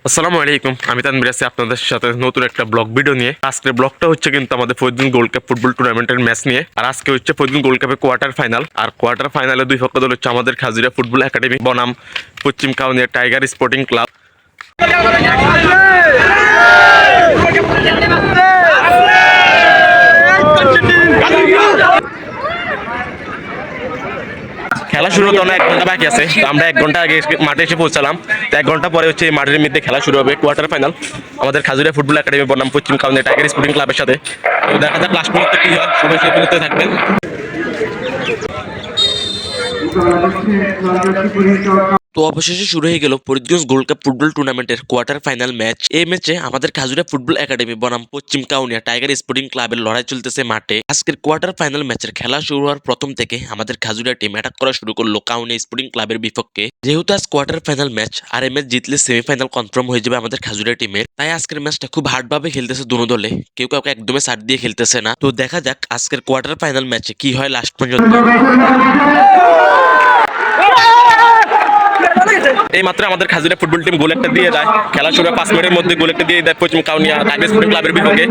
আসসালামু আলাইকুম, আমি তানভীর আছি আপনাদের সাথে নতুন একটা ব্লগ ভিডিও নিয়ে। আজকের ব্লগটা হচ্ছে কিন্তু আমাদের ফরিদগঞ্জ গোল্ড কাপ ফুটবল টুর্নামেন্টের ম্যাচ নিয়ে। আর আজকে হচ্ছে ফরিদগঞ্জ গোল্ড কাপের কোয়ার্টার ফাইনাল। আর কোয়ার্টার ফাইনালে দুই পক্ষ দল হচ্ছে আমাদের খাজুরিয়া ফুটবল একাডেমি বনাম পশ্চিম কাউনিয়া টাইগার স্পোর্টিং ক্লাব। খেলা শুরু হতে 1 ঘন্টা বাকি আছে, তো আমরা 1 ঘন্টা আগে মাঠে এসে পৌঁছালাম। তো 1 ঘন্টা পরে হচ্ছে এই মাঠের মধ্যে খেলা শুরু হবে কোয়ার্টার ফাইনাল আমাদের খাজুরিয়া ফুটবল একাডেমি বনাম পশ্চিম কাউনিয়া টাইগার স্পোর্টিং ক্লাবের সাথে। তো দেখা যাক লাস্ট মুহূর্তে কি হয়, সবাই সেই মুহূর্তে থাকবেন। তো অবশেষে শুরু হয়ে গেল ফরিদগঞ্জ গোল্ড কাপ ফুটবল টুর্নামেন্টের কোয়ার্টার ফাইনাল ম্যাচ। এই ম্যাচে আমাদের খাজুরিয়া ফুটবল একাডেমি বনাম পশ্চিম কাউনিয়া টাইগার স্পোর্টিং ক্লাবের লড়াই চলতেছে মাঠে। আজকের কোয়ার্টার ফাইনাল ম্যাচের খেলা শুরু হওয়ার প্রথম থেকে আমাদের খাজুরিয়া টিম অ্যাটাক করা শুরু করলো কাউনিয়া স্পোর্টিং ক্লাবের বিপক্ষে। যেহেতু আজ কোয়ার্টার ফাইনাল ম্যাচ আর এই ম্যাচ জিতলে সেমিফাইনাল কনফার্ম হয়ে যাবে আমাদের খাজুরিয়া টিমের, তাই আজকের ম্যাচটা খুব হার্ডভাবে খেলতেছে দুনো দলে, কেউ কাউকে একদমই সার দিয়ে খেলতেছে না। তো দেখা যাক আজকের কোয়ার্টার ফাইনাল ম্যাচে কি হয় লাস্ট পর্যন্ত। এই মাত্র আমাদের খাজুরিয়া ফুটবল টিম গোল একটা দিয়ে দেয়। খেলা শুরু 5 মিনিটের মধ্যে গোল একটা দিয়ে দেয় পশ্চিম কাউনিয়া টাইগার স্পোর্টিং ক্লাবের বিপক্ষে।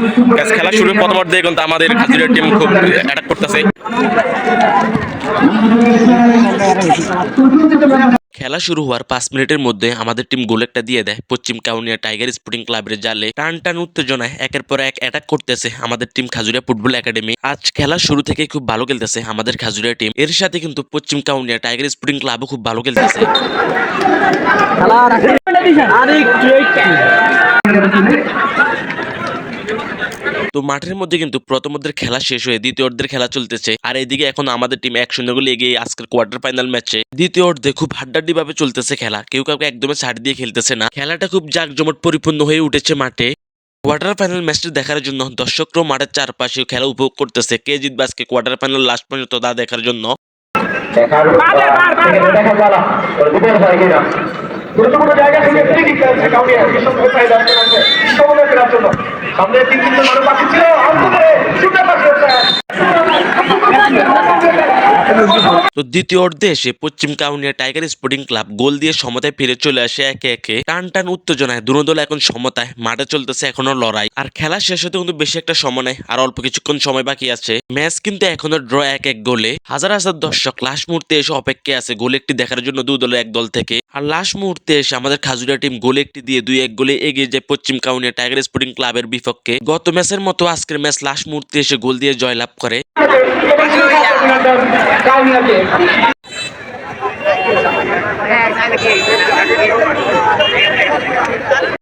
খেলা শুরু প্রথমার্ধে কিন্তু আমাদের খাজুরিয়া টিম খুব অ্যাটাক করতেছে। খেলা শুরু হওয়ার 5 মিনিটের মধ্যে আমাদের টিম গোল একটা দিয়ে দেয় পশ্চিম কাউনিয়া টাইগার স্পোর্টিং ক্লাবের জালে। টান টান উত্তেজনায় একের পর এক অ্যাটাক করতেছে আমাদের টিম খাজুরিয়া ফুটবল একাডেমি। আজ খেলা শুরু থেকে খুব ভালো খেলতেছে আমাদের খাজুরিয়া টিম, এর সাথে কিন্তু পশ্চিম কাউনিয়া টাইগার স্পোর্টিং ক্লাবও খুব ভালো খেলতেছে। তো মাঠের মধ্যে কিন্তু প্রথমার্ধের খেলা শেষ হয়ে দ্বিতীয় অর্ধের খেলা চলতেছে। আর এদিকে এখন আমাদের টিম 1-0 গোলে এগিয়ে আজকের কোয়ার্টার ফাইনাল ম্যাচে। দ্বিতীয় অর্ধে খুব হাড্ডাহাড্ডি ভাবে চলতেছে খেলা, কেউ কাউকে একদমই ছাড় দিয়ে খেলতেছে না। খেলাটা খুব জাঁকজমট পরিপূর্ণ হয়ে উঠেছে মাঠে। কোয়ার্টার ফাইনাল ম্যাচটি দেখার জন্য দর্শকরাও মাঠের চারপাশে খেলা উপভোগ করতেছে। কে জিতবে আজকে কোয়ার্টার ফাইনাল লাস্ট পর্যন্ত তা দেখার জন্য। গুরুত্বপূর্ণ জায়গা থেকে ফ্রি কিক আছে কাউনিয়া কৃষক সাইড আছে সমন্বয় করার জন্য সামনে 3 জন মানুষ বাকি ছিল অন্তরে শুটার পাস করছে। তো দ্বিতীয় অর্ধে এসে পশ্চিম কাউনিয়া টাইগার স্পোর্টিং ক্লাব গোল দিয়ে সমতায় ফিরে চলে আসে একে একে। টান টান উত্তেজনায় দুনো দল এখন সমতায়, মাঠে চলতেছে এখনো লড়াই। আর খেলা শেষ হতে কিন্তু বেশি একটা সময় নেই, আর অল্প কিছুক্ষণ সময় বাকি আছে। ম্যাচ কিন্তু এখনো ড্র 1-1 গোলে। হাজার হাজার দর্শক লাস্ট মুহূর্তে এসে অপেক্ষায় আছে গোল একটি দেখার জন্য দুই দলের এক দল থেকে। আর লাস্ট মুহূর্তে এসে আমাদের খাজুরিয়া টিম গোল একটি দিয়ে 2-1 গোলে এগিয়ে যায় পশ্চিম কাউনিয়া টাইগার স্পোর্টিং ক্লাবের বিপক্ষে। গত ম্যাচের মতো আজকের ম্যাচ লাস্ট মুহূর্তে এসে গোল দিয়ে জয়লাভ করে।